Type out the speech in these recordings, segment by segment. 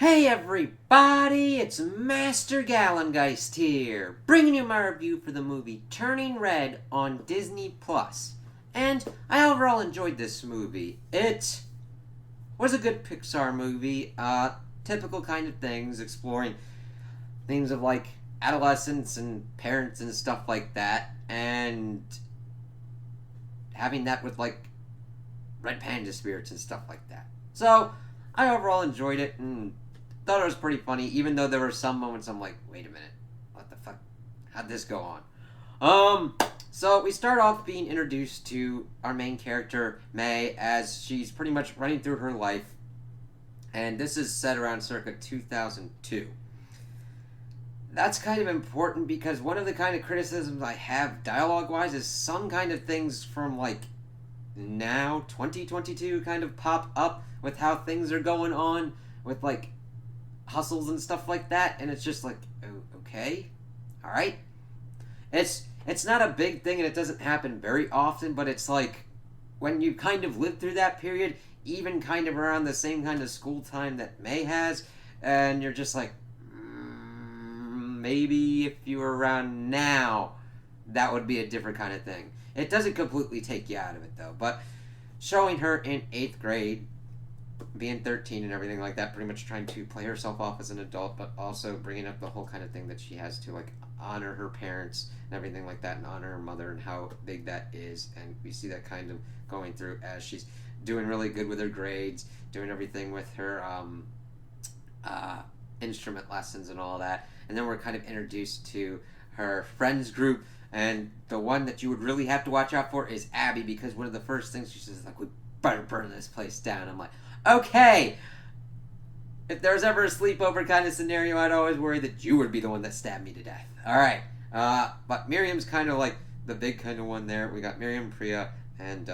Hey everybody, it's Master Gallengeist here, bringing you my review for the movie Turning Red on Disney+. And I overall enjoyed this movie. It was a good Pixar movie, typical kind of things, exploring things of like adolescence and parents and stuff like that, and having that with like red panda spirits and stuff like that. So, I overall enjoyed it and thought it was pretty funny, even though there were some moments I'm like, wait a minute, what the fuck? How'd this go on? So we start off being introduced to our main character, May, as she's pretty much running through her life, and this is set around circa 2002. That's kind of important because one of the kind of criticisms I have dialogue-wise is some kind of things from like now 2022 kind of pop up with how things are going on with like hustles and stuff like that, and it's just like, oh, okay, all right. It's not a big thing and it doesn't happen very often, but it's like when you kind of live through that period, even kind of around the same kind of school time that May has, and you're just like, maybe if you were around now, that would be a different kind of thing. It doesn't completely take you out of it though, but showing her in 8th grade, being 13 and everything like that, pretty much trying to play herself off as an adult, but also bringing up the whole kind of thing that she has to like honor her parents and everything like that, and honor her mother and how big that is. And we see that kind of going through as she's doing really good with her grades, doing everything with her instrument lessons and all that. And then we're kind of introduced to her friends group, and the one that you would really have to watch out for is Abby, because one of the first things she says is like, we better burn this place down. I'm like, okay, if there was ever a sleepover kind of scenario, I'd always worry that you would be the one that stabbed me to death. Alright, but Miriam's kind of like the big kind of one there. We got Miriam, Priya, and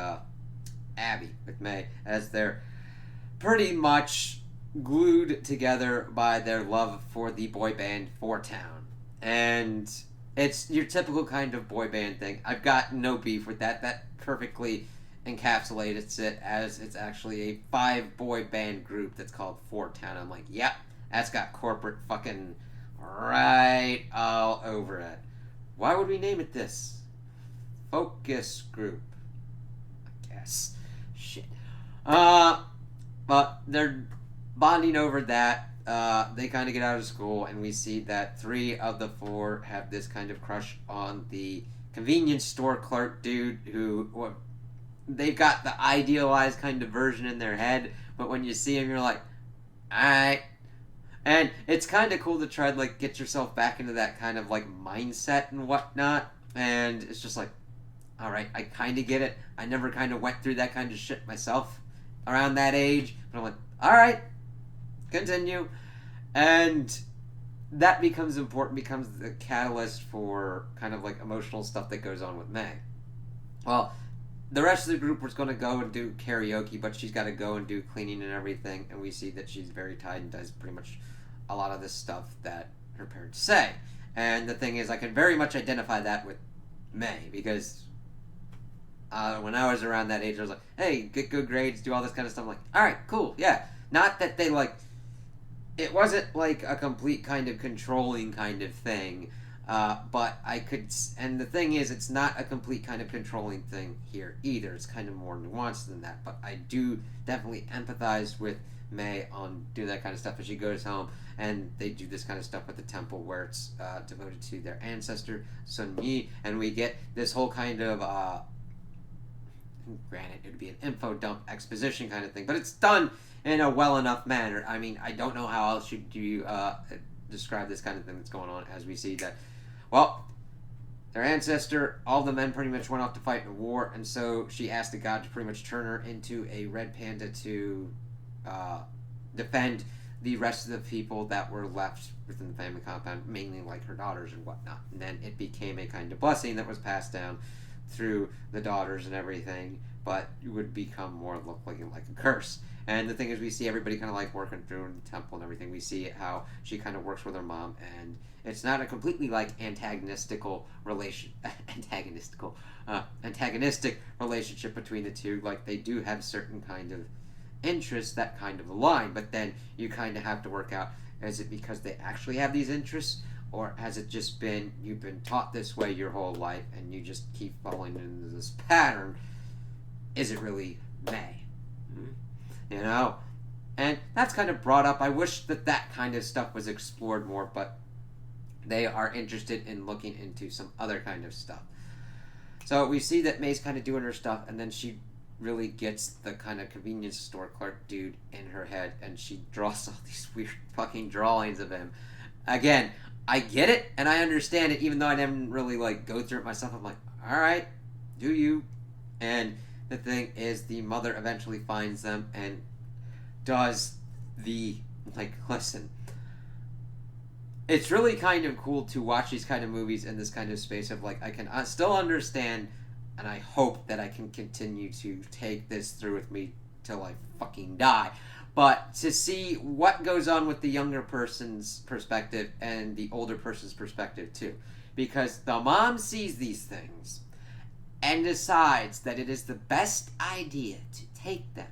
Abby with May, as they're pretty much glued together by their love for the boy band Four Town. And it's your typical kind of boy band thing. I've got no beef with that. That perfectly encapsulates it, as it's actually a 5-boy band group that's called Four Town. I'm like, yep, that's got corporate fucking right all over it. Why would we name it this? Focus group, I guess. Shit. But they're bonding over that. They kind of get out of school, and we see that 3 of the 4 have this kind of crush on the convenience store clerk dude who, they've got the idealized kind of version in their head, but when you see him, you're like, alright. And it's kind of cool to try to like get yourself back into that kind of like mindset and whatnot, and it's just like, alright, I kind of get it. I never kind of went through that kind of shit myself around that age, but I'm like, alright, continue. And that becomes important, becomes the catalyst for kind of like emotional stuff that goes on with May. Well, the rest of the group was going to go and do karaoke, but she's got to go and do cleaning and everything, and we see that she's very tired and does pretty much a lot of this stuff that her parents say. And the thing is, I can very much identify that with May, because when I was around that age, I was like, hey, get good grades, do all this kind of stuff. I'm like, alright, cool, yeah. Not that they like, it wasn't like a complete kind of controlling kind of thing, but I could, and the thing is, it's not a complete kind of controlling thing here either. It's kind of more nuanced than that, but I do definitely empathize with May on doing that kind of stuff as she goes home, and they do this kind of stuff at the temple where it's devoted to their ancestor, Sun Yi, and we get this whole kind of, granted, it would be an info dump exposition kind of thing, but it's done in a well enough manner. I mean, I don't know how else should you describe this kind of thing that's going on, as we see that, well, their ancestor, all the men pretty much went off to fight in a war, and so she asked the god to pretty much turn her into a red panda to defend the rest of the people that were left within the family compound, mainly like her daughters and whatnot. And then it became a kind of blessing that was passed down through the daughters and everything, but it would become more looking like a curse. And the thing is, we see everybody kind of like working through the temple and everything. We see how she kind of works with her mom, and it's not a completely like antagonistic relationship between the two. Like, they do have certain kind of interests that kind of align. But then you kind of have to work out, is it because they actually have these interests, or has it just been you've been taught this way your whole life and you just keep falling into this pattern? Is it really May? You know? And that's kind of brought up. I wish that kind of stuff was explored more, but they are interested in looking into some other kind of stuff. So we see that May's kind of doing her stuff, and then she really gets the kind of convenience store clerk dude in her head, and she draws all these weird fucking drawings of him. Again, I get it, and I understand it, even though I didn't really, go through it myself. I'm like, alright, do you? And the thing is, the mother eventually finds them and does listen. It's really kind of cool to watch these kind of movies in this kind of space of, I can still understand, and I hope that I can continue to take this through with me till I fucking die. But to see what goes on with the younger person's perspective and the older person's perspective, too. Because the mom sees these things and decides that it is the best idea to take them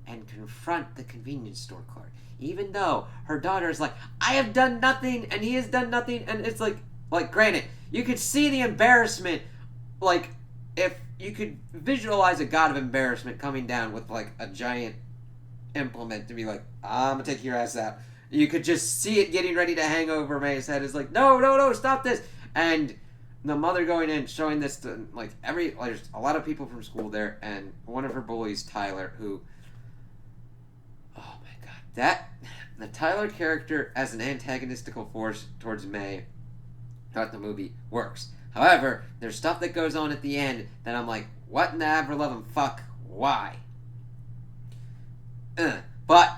and confront the convenience store clerk. Even though her daughter is like, I have done nothing, and he has done nothing, and it's like, granted, you could see the embarrassment, if you could visualize a god of embarrassment coming down with, a giant implement to be like, I'm gonna take your ass out. You could just see it getting ready to hang over May's head. It's like, no, stop this. And the mother going in, showing this to, there's a lot of people from school there, and one of her bullies, Tyler, who, oh my god, the Tyler character as an antagonistical force towards May throughout the movie works. However, there's stuff that goes on at the end that I'm like, what in the ever-loving fuck? Why? But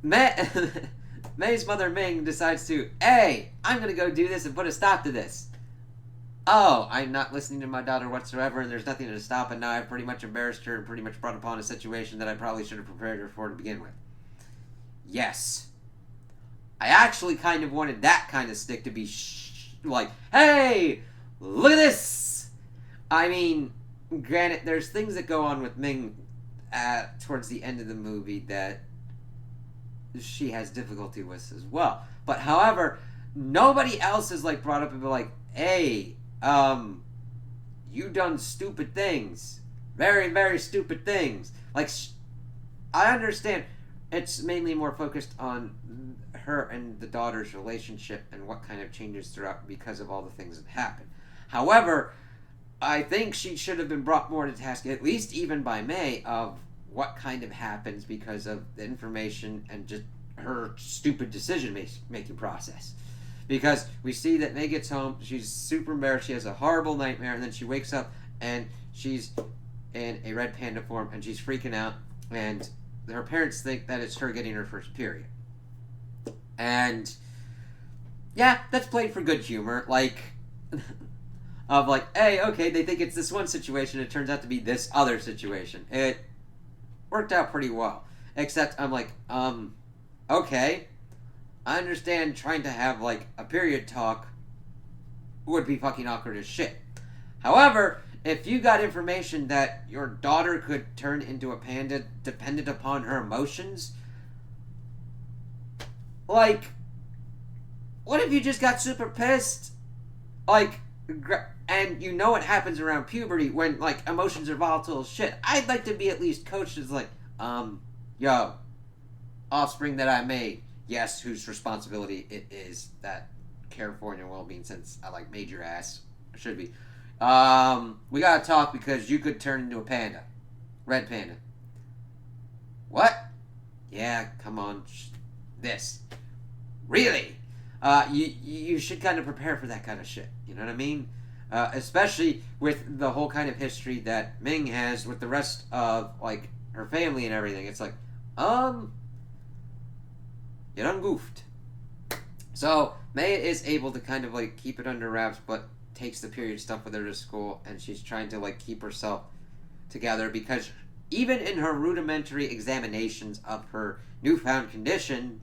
May's mother Ming decides to, hey, I'm going to go do this and put a stop to this. Oh, I'm not listening to my daughter whatsoever, and there's nothing to stop, and now I've pretty much embarrassed her and pretty much brought upon a situation that I probably should have prepared her for to begin with. Yes. I actually kind of wanted that kind of stick to be hey, look at this! I mean, granted, there's things that go on with Ming towards the end of the movie that she has difficulty with as well. But however, nobody else is brought up and be like, hey, you done stupid things. Very, very stupid things. I understand it's mainly more focused on her and the daughter's relationship and what kind of changes throughout because of all the things that happen. However, I think she should have been brought more to task, at least even by May, of what kind of happens because of the information and just her stupid decision-making process. Because we see that May gets home, she's super embarrassed, she has a horrible nightmare, and then she wakes up and she's in a red panda form and she's freaking out, and her parents think that it's her getting her first period. And yeah, that's played for good humor. Hey, okay, they think it's this one situation, it turns out to be this other situation. It worked out pretty well. Except I'm okay, I understand trying to have a period talk would be fucking awkward as shit. However, if you got information that your daughter could turn into a panda dependent upon her emotions, what if you just got super pissed? And you know what happens around puberty when, emotions are volatile as shit. I'd like to be at least coached as, yo, offspring that I made, yes, whose responsibility it is that care for your well-being since I, made your ass. I should be. We gotta talk because you could turn into a panda. Red panda. What? Yeah, come on. This. Really? You should kind of prepare for that kind of shit. You know what I mean? Especially with the whole kind of history that Ming has with the rest of, her family and everything. It's you done goofed. So, May is able to kind of, keep it under wraps, but takes the period stuff with her to school, and she's trying to, keep herself together, because even in her rudimentary examinations of her newfound condition,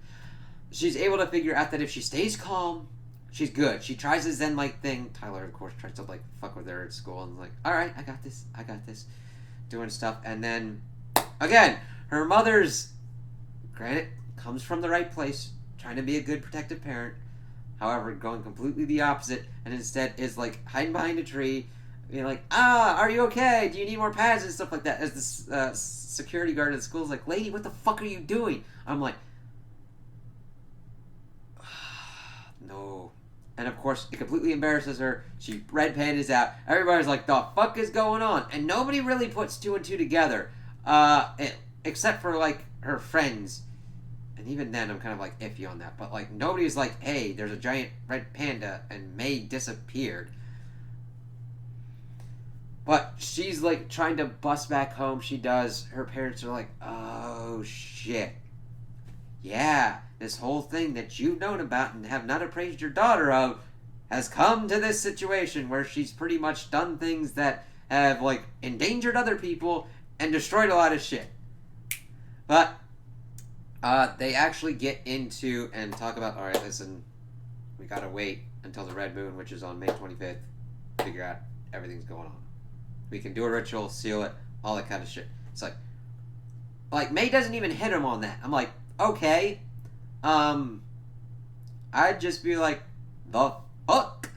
she's able to figure out that if she stays calm, she's good. She tries a Zen-like thing. Tyler, of course, tries to, fuck with her at school, and alright, I got this, doing stuff, and then, again, her mother's granted, comes from the right place, trying to be a good protective parent. However, going completely the opposite, and instead is like hiding behind a tree, being like, are you okay? Do you need more pads and stuff like that? As this security guard at the school is like, lady, what the fuck are you doing? I'm like, no. And of course, it completely embarrasses her. She red pandas out. Everybody's like, the fuck is going on? And nobody really puts two and two together, except for like her friends. And even then, I'm kind of like iffy on that. But like, nobody's like, hey, there's a giant red panda and May disappeared. But she's like trying to bus back home. She does. Her parents are like, oh shit. Yeah, this whole thing that you've known about and have not appraised your daughter of has come to this situation where she's pretty much done things that have like endangered other people and destroyed a lot of shit. But they actually get into and talk about, alright, listen, we gotta wait until the red moon, which is on May 25th, to figure out everything's going on. We can do a ritual, seal it, all that kind of shit. It's like May doesn't even hit him on that. I'm like, okay, I'd just be like, the fuck?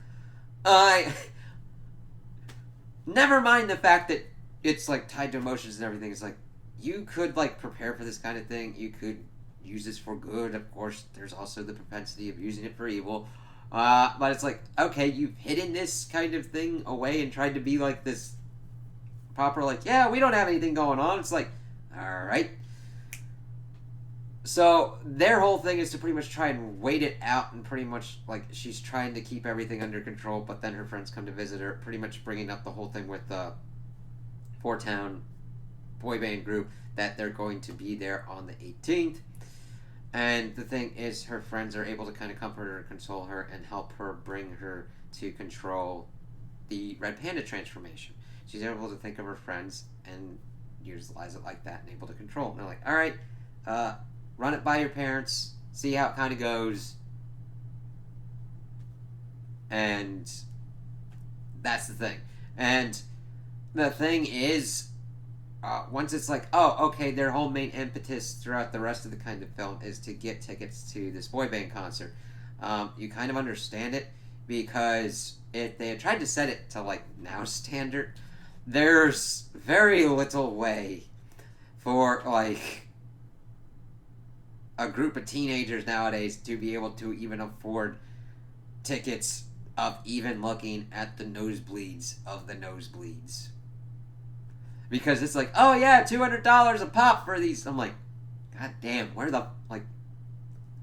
Never mind the fact that it's like tied to emotions and everything. It's like, you could like prepare for this kind of thing. You could use this for good. Of course, there's also the propensity of using it for evil. But it's like, okay, you've hidden this kind of thing away and tried to be like this proper, like, yeah, we don't have anything going on. It's like, alright. So their whole thing is to pretty much try and wait it out, and pretty much like she's trying to keep everything under control, but then her friends come to visit her, pretty much bringing up the whole thing with the Four-Town boy band group, that they're going to be there on the 18th. And the thing is, her friends are able to kind of comfort her, console her, and help her bring her to control the Red Panda transformation. She's able to think of her friends and utilize it like that and able to control it. And they're like, alright, run it by your parents, see how it kind of goes. And that's the thing. And the thing is, once it's like, oh, okay, their whole main impetus throughout the rest of the kind of film is to get tickets to this boy band concert. You kind of understand it, because if they had tried to set it to like now standard, there's very little way for like a group of teenagers nowadays to be able to even afford tickets of even looking at the nosebleeds of the nosebleeds. Because it's like, oh yeah, $200 a pop for these. I'm like, god damn, where the, like,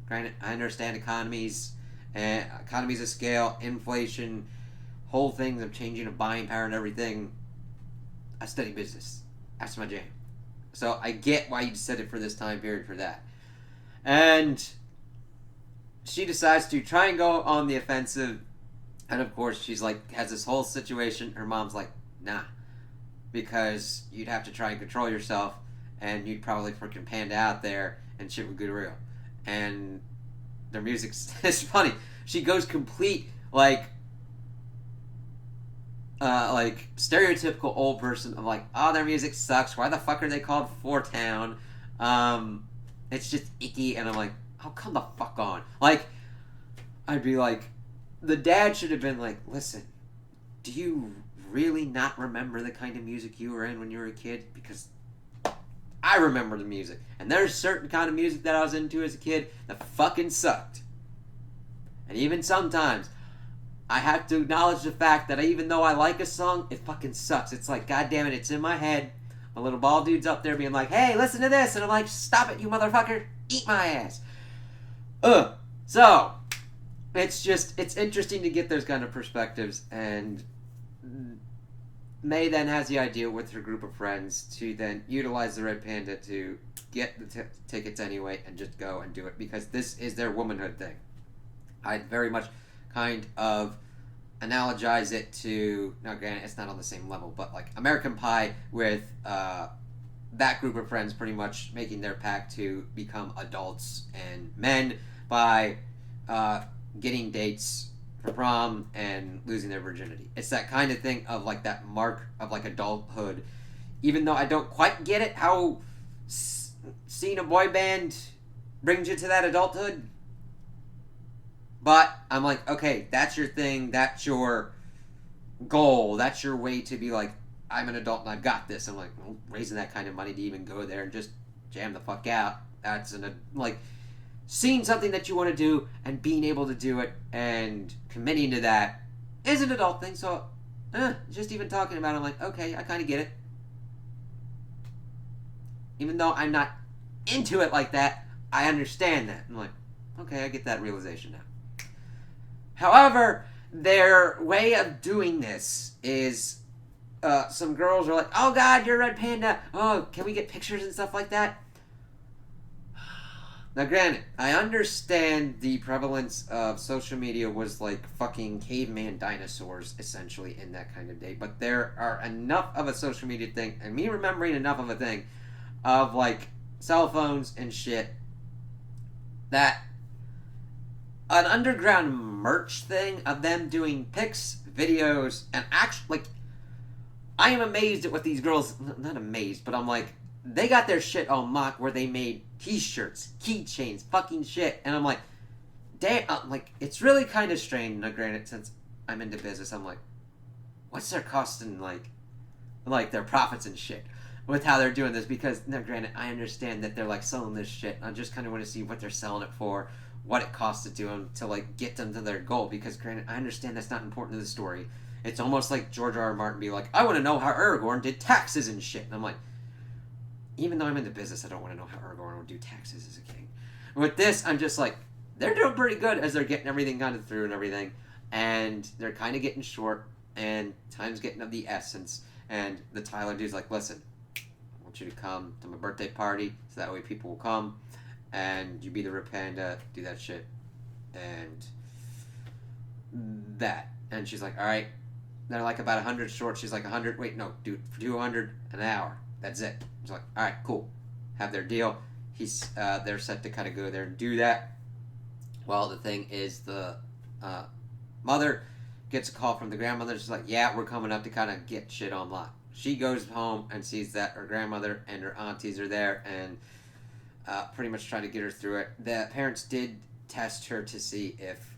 granted, I understand economies of scale, inflation, whole things of changing of buying power and everything. I study business. That's my jam. So I get why you said it for this time period for that. And she decides to try and go on the offensive. And of course, she's like, has this whole situation. Her mom's like, nah. Because you'd have to try and control yourself, and you'd probably freaking panda out there, and shit would get real. And their music's it's funny. She goes complete like stereotypical old person of like, oh, their music sucks. Why the fuck are they called Four-Town? It's just icky, and I'm like, oh, come the fuck on. Like, I'd be like, the dad should have been like, listen, do you really not remember the kind of music you were in when you were a kid? Because I remember the music, and there's certain kind of music that I was into as a kid that fucking sucked. And even sometimes I have to acknowledge the fact that even though I like a song, it fucking sucks. It's like, god damn it, it's in my head. My little bald dude's up there being like, hey, listen to this, and I'm like, stop it, you motherfucker, eat my ass. So it's interesting to get those kind of perspectives. And May then has the idea with her group of friends to then utilize the Red Panda to get the tickets anyway and just go and do it, because this is their womanhood thing. I'd very much kind of analogize it to, now granted it's not on the same level, but like American Pie, with that group of friends pretty much making their pact to become adults and men by getting dates for prom and losing their virginity. It's that kind of thing of like that mark of like adulthood. Even though I don't quite get it, how seeing a boy band brings you to that adulthood. But I'm like, okay, that's your thing. That's your goal. That's your way to be like, I'm an adult and I've got this. I'm like, well, raising that kind of money to even go there and just jam the fuck out. That's like seeing something that you want to do and being able to do it and committing to that is an adult thing. So, just even talking about it, I'm like, okay, I kind of get it. Even though I'm not into it like that, I understand that. I'm like, okay, I get that realization now. However, their way of doing this is some girls are like, oh God, you're a red panda. Oh, can we get pictures and stuff like that? Now, granted, I understand the prevalence of social media was like fucking caveman dinosaurs, essentially, in that kind of day. But there are enough of a social media thing, and me remembering enough of a thing, of like cell phones and shit, that an underground merch thing of them doing pics, videos, and actually, like, I am amazed at what these girls, not amazed, but I'm like, they got their shit on lock where they made t-shirts, keychains, fucking shit. And I'm like, damn, like, it's really kind of strange. Now, granted, since I'm into business, I'm like, what's their cost and, like their profits and shit with how they're doing this? Because, now, granted, I understand that they're, like, selling this shit. I just kind of want to see what they're selling it for, what it costs to do them, to, like, get them to their goal. Because, granted, I understand that's not important to the story. It's almost like George R. R. Martin be like, I want to know how Aragorn did taxes and shit. And I'm like, even though I'm in the business, I don't want to know how Aragorn would do taxes as a king. With this, I'm just like, they're doing pretty good as they're getting everything kind of through and everything. And they're kind of getting short, and time's getting of the essence. And the Tyler dude's like, listen, I want you to come to my birthday party, so that way people will come, and you be the red panda, do that shit. And that. And she's like, all right. They're like about 100 short. She's like, 100. Wait, no, dude, for 200 an hour. That's it. She's like, all right, cool. Have their deal. They're set to kind of go there and do that. Well, the thing is, the mother gets a call from the grandmother. She's like, yeah, we're coming up to kind of get shit on lock. She goes home and sees that her grandmother and her aunties are there and pretty much trying to get her through it. The parents did test her to see if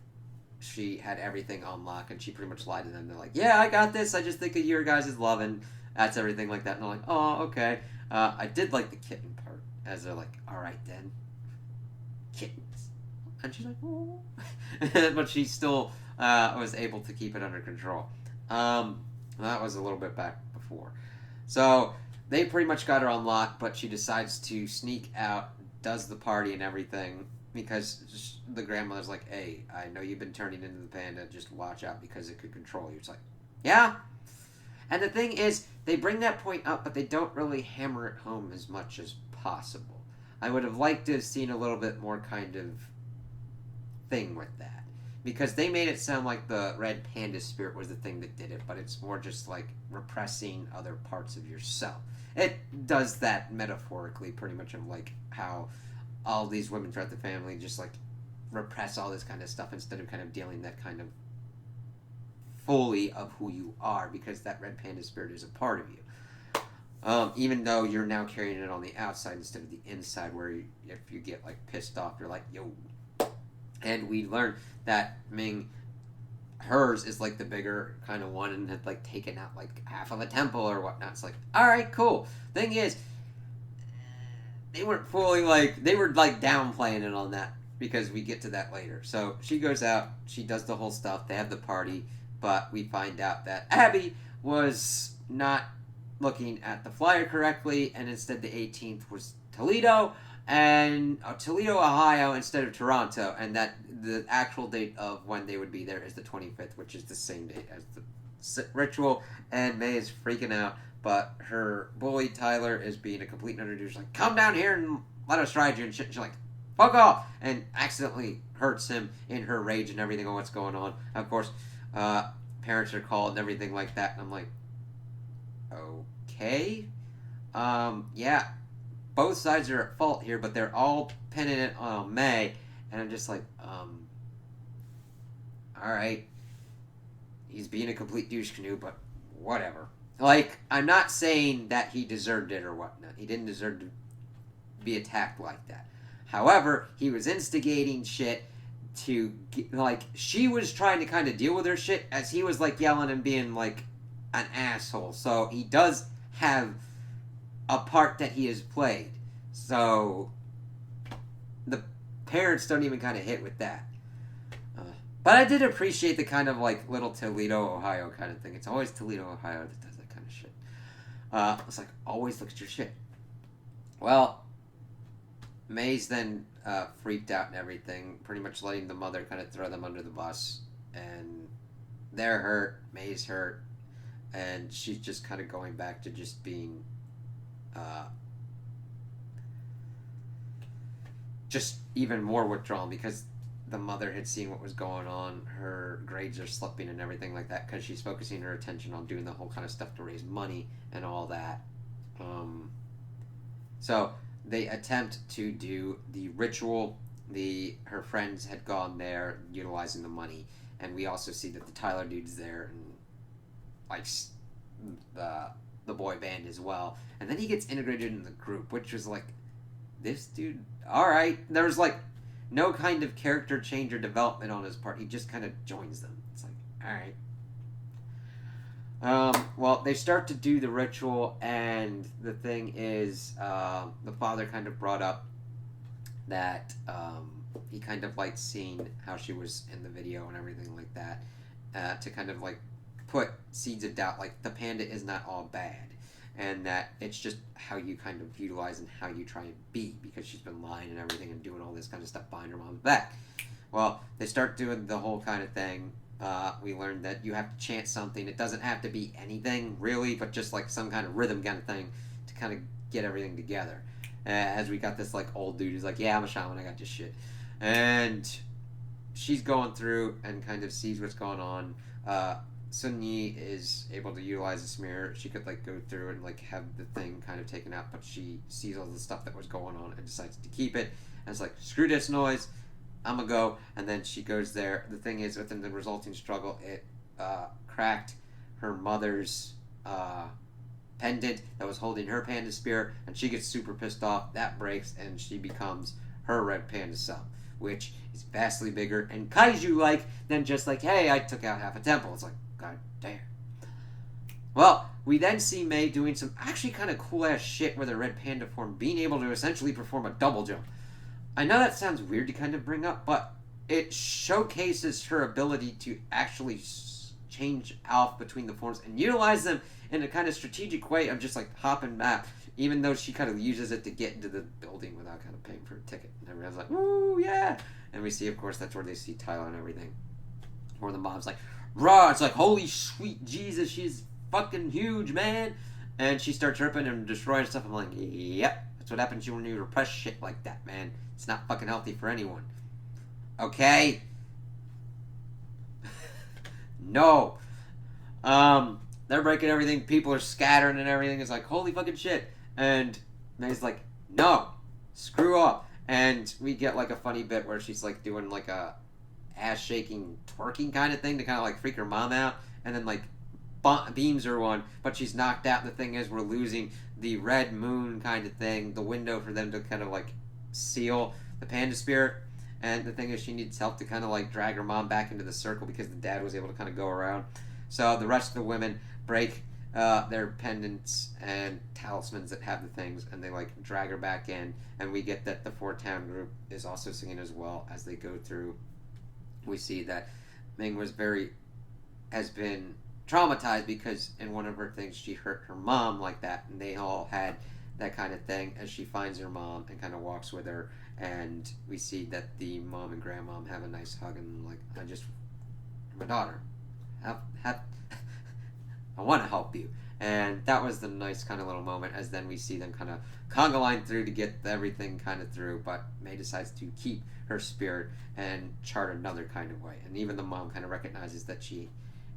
she had everything on lock, and she pretty much lied to them. They're like, yeah, I got this. I just think of your guys' love, and that's everything like that. And I'm like, oh, okay. I did like the kitten part, as they're like, all right then, kittens. And she's like, oh. But she still was able to keep it under control. That was a little bit back before. So they pretty much got her on lock, but she decides to sneak out, does the party and everything, because the grandmother's like, hey, I know you've been turning into the panda, just watch out because it could control you. It's like, yeah. And the thing is, they bring that point up, but they don't really hammer it home as much as possible. I would have liked to have seen a little bit more kind of thing with that. Because they made it sound like the red panda spirit was the thing that did it, but it's more just like repressing other parts of yourself. It does that metaphorically, pretty much, of like how all these women throughout the family just like repress all this kind of stuff instead of kind of dealing that kind of fully of who you are, because that red panda spirit is a part of you. Even though you're now carrying it on the outside instead of the inside, where if you get like pissed off, you're like, yo. And we learned that Ming, hers is like the bigger kind of one, and had like taken out like half of a temple or whatnot. It's like, all right, cool. Thing is, they weren't fully like, they were like downplaying it on that, because we get to that later. So she goes out, she does the whole stuff, they have the party, but we find out that Abby was not looking at the flyer correctly, and instead the 18th was Toledo, and Toledo, Ohio, instead of Toronto, and that the actual date of when they would be there is the 25th, which is the same date as the ritual, and May is freaking out. But her bully, Tyler, is being a complete nerd. She's like, come down here and let us ride you and shit. And she's like, fuck off! And accidentally hurts him in her rage and everything on what's going on. Of course, parents are called and everything like that. And I'm like, okay. Yeah, both sides are at fault here, but they're all pinning it on May. And I'm just like, alright. He's being a complete douche canoe, but whatever. Like, I'm not saying that he deserved it or whatnot. He didn't deserve to be attacked like that. However, he was instigating shit to like she was trying to kind of deal with her shit as he was like yelling and being like an asshole. So he does have a part that he has played. So the parents don't even kind of hit with that. But I did appreciate the kind of like little Toledo, Ohio kind of thing. It's always Toledo, Ohio that does that kind of shit. It's like, always look at your shit. Well, May's then freaked out and everything, pretty much letting the mother kind of throw them under the bus. And they're hurt, May's hurt, and she's just kind of going back to just being just even more withdrawn because the mother had seen what was going on. Her grades are slipping and everything like that because she's focusing her attention on doing the whole kind of stuff to raise money and all that. So they attempt to do the ritual. Her friends had gone there utilizing the money, and we also see that the Tyler dude's there and likes the boy band as well. And then he gets integrated in the group, which was like, this dude, all right. There's like no kind of character change or development on his part. He just kind of joins them. It's like, all right. Well, they start to do the ritual, and the thing is, the father kind of brought up that he kind of liked seeing how she was in the video and everything like that, to kind of like put seeds of doubt, like the panda is not all bad, and that it's just how you kind of utilize and how you try and be, because she's been lying and everything and doing all this kind of stuff behind her mom's back. Well, they start doing the whole kind of thing. We learned that you have to chant something. It doesn't have to be anything, really, but just like some kind of rhythm kind of thing to kind of get everything together. As we got this like old dude who's like, yeah, I'm a shaman, I got this shit. And she's going through and kind of sees what's going on. Sun Yi is able to utilize this mirror. She could like go through and like have the thing kind of taken out, but she sees all the stuff that was going on and decides to keep it. And it's like, screw this noise, I'm gonna go. And then she goes there. The thing is, within the resulting struggle, it cracked her mother's pendant that was holding her panda spear, and she gets super pissed off. That breaks, and she becomes her red panda self, which is vastly bigger and kaiju-like than just like, hey, I took out half a temple. It's like, god damn. Well, we then see May doing some actually kind of cool-ass shit with her red panda form, being able to essentially perform a double jump. I know that sounds weird to kind of bring up, but it showcases her ability to actually change off between the forms and utilize them in a kind of strategic way of just like hopping back, even though she kind of uses it to get into the building without kind of paying for a ticket. And everyone's like, ooh, yeah. And we see, of course, that's where they see Tyler and everything. Where the mom's like, raw, it's like, holy sweet Jesus, she's fucking huge, man. And she starts ripping and destroying stuff. I'm like, yep, that's what happens when you repress shit like that, man. It's not fucking healthy for anyone. Okay? No. They're breaking everything. People are scattering and everything. It's like, holy fucking shit. And May's like, no. Screw up. And we get like a funny bit where she's like doing like a ass-shaking twerking kind of thing to kind of like freak her mom out. And then like beams her one. But she's knocked out. And the thing is, we're losing the red moon kind of thing. The window for them to kind of like seal the panda spirit. And the thing is, she needs help to kind of like drag her mom back into the circle because the dad was able to kind of go around. So the rest of the women break their pendants and talismans that have the things, and they like drag her back in. And we get that the four-town group is also singing as well as they go through. We see that Ming has been traumatized because in one of her things she hurt her mom like that, and they all had that kind of thing. As she finds her mom and kind of walks with her, and we see that the mom and grandmom have a nice hug, and like, my daughter, I want to help you. And that was the nice kind of little moment, as then we see them kind of conga line through to get everything kind of through, but May decides to keep her spirit and chart another kind of way. And even the mom kind of recognizes that she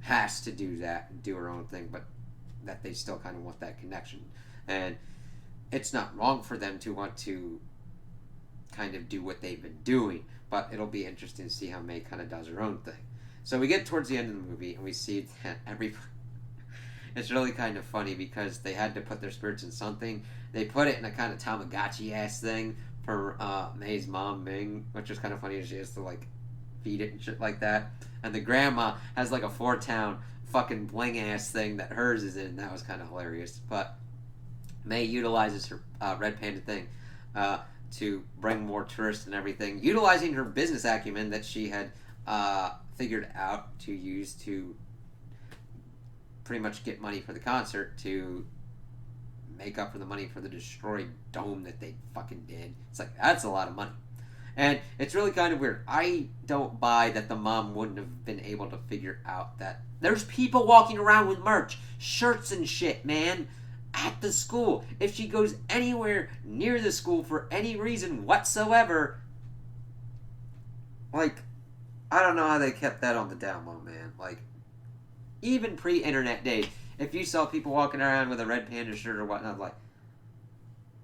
has to do that and do her own thing, but that they still kind of want that connection. And it's not wrong for them to want to kind of do what they've been doing, but it'll be interesting to see how May kind of does her own thing. So we get towards the end of the movie, and we see that it's really kind of funny because they had to put their spirits in something. They put it in a kind of Tamagotchi-ass thing for May's mom, Ming, which is kind of funny. She has to like feed it and shit like that. And the grandma has like a four-town fucking bling ass thing that hers is in. That was kind of hilarious. But May utilizes her red panda thing to bring more tourists and everything, utilizing her business acumen that she had figured out to use to pretty much get money for the concert to make up for the money for the destroyed dome that they fucking did. It's like, that's a lot of money. And it's really kind of weird. I don't buy that the mom wouldn't have been able to figure out that there's people walking around with merch, shirts and shit, man, at the school. If she goes anywhere near the school for any reason whatsoever, like, I don't know how they kept that on the down low, man. Like, even pre-internet days, if you saw people walking around with a Red Panda shirt or whatnot, like,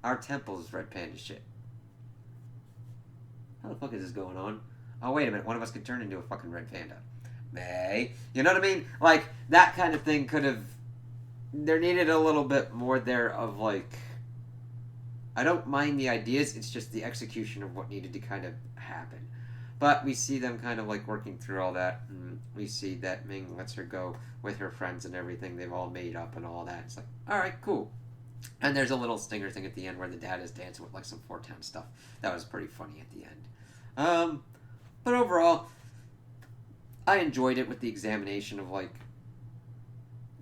our temple's Red Panda shit. How the fuck is this going on? Oh, wait a minute. One of us could turn into a fucking red panda. May. You know what I mean? Like, that kind of thing could have... There needed a little bit more there of, like... I don't mind the ideas. It's just the execution of what needed to kind of happen. But we see them kind of, like, working through all that. And we see that Ming lets her go with her friends and everything. They've all made up and all that. It's like, alright, cool. And there's a little stinger thing at the end where the dad is dancing with, like, some 410 stuff. That was pretty funny at the end. But overall, I enjoyed it with the examination of, like,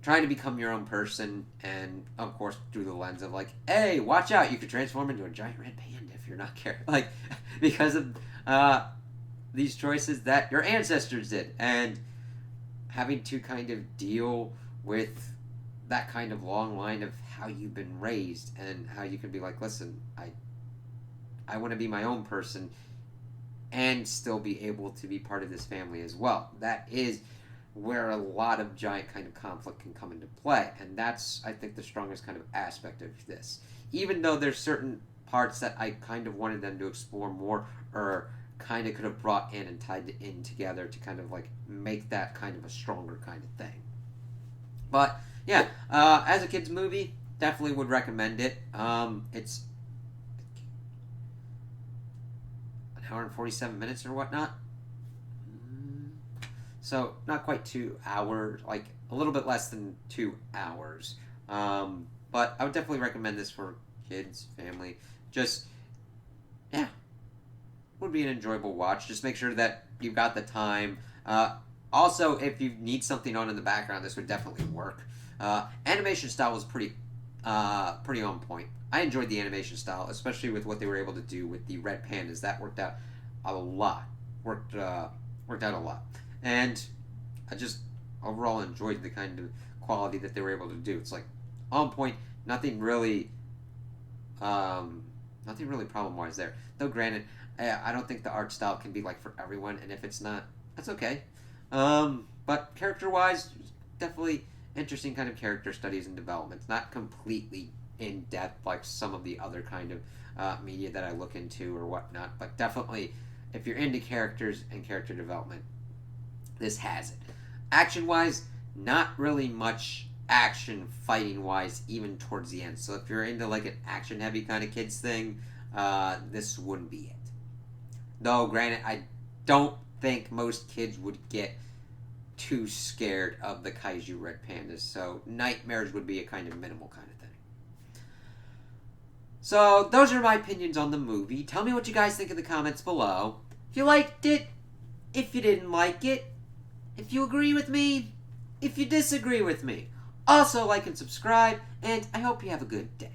trying to become your own person, and, of course, through the lens of, like, hey, watch out, you could transform into a giant red panda if you're not careful. Like, because of, these choices that your ancestors did, and having to kind of deal with that kind of long line of how you've been raised, and how you can be like, listen, I want to be my own person, and still be able to be part of this family as well. That is where a lot of giant kind of conflict can come into play. And that's, I think, the strongest kind of aspect of this. Even though there's certain parts that I kind of wanted them to explore more, or kind of could have brought in and tied in together to kind of like make that kind of a stronger kind of thing. But yeah, as a kid's movie, definitely would recommend it. It's hour and 47 minutes or whatnot. So not quite 2 hours, like a little bit less than 2 hours. But I would definitely recommend this for kids, family. Just, yeah, would be an enjoyable watch. Just make sure that you've got the time. Also, if you need something on in the background, this would definitely work. Animation style was pretty on point. I enjoyed the animation style, especially with what they were able to do with the red pandas. That worked out a lot. Worked out a lot. And I just overall enjoyed the kind of quality that they were able to do. It's like on point. Nothing really problem-wise there. Though granted, I don't think the art style can be like for everyone, and if it's not, that's okay. But character-wise, definitely interesting kind of character studies and developments. Not completely in depth like some of the other kind of media that I look into or whatnot, but definitely if you're into characters and character development, this has it. Action wise, not really much action fighting wise, even towards the end. So if you're into like an action heavy kind of kids thing, this wouldn't be it. Though granted, I don't think most kids would get too scared of the kaiju red pandas, so nightmares would be a kind of minimal kind of thing. So those are my opinions on the movie. Tell me what you guys think in the comments below. If you liked it, if you didn't like it, if you agree with me, if you disagree with me. Also like and subscribe, and I hope you have a good day.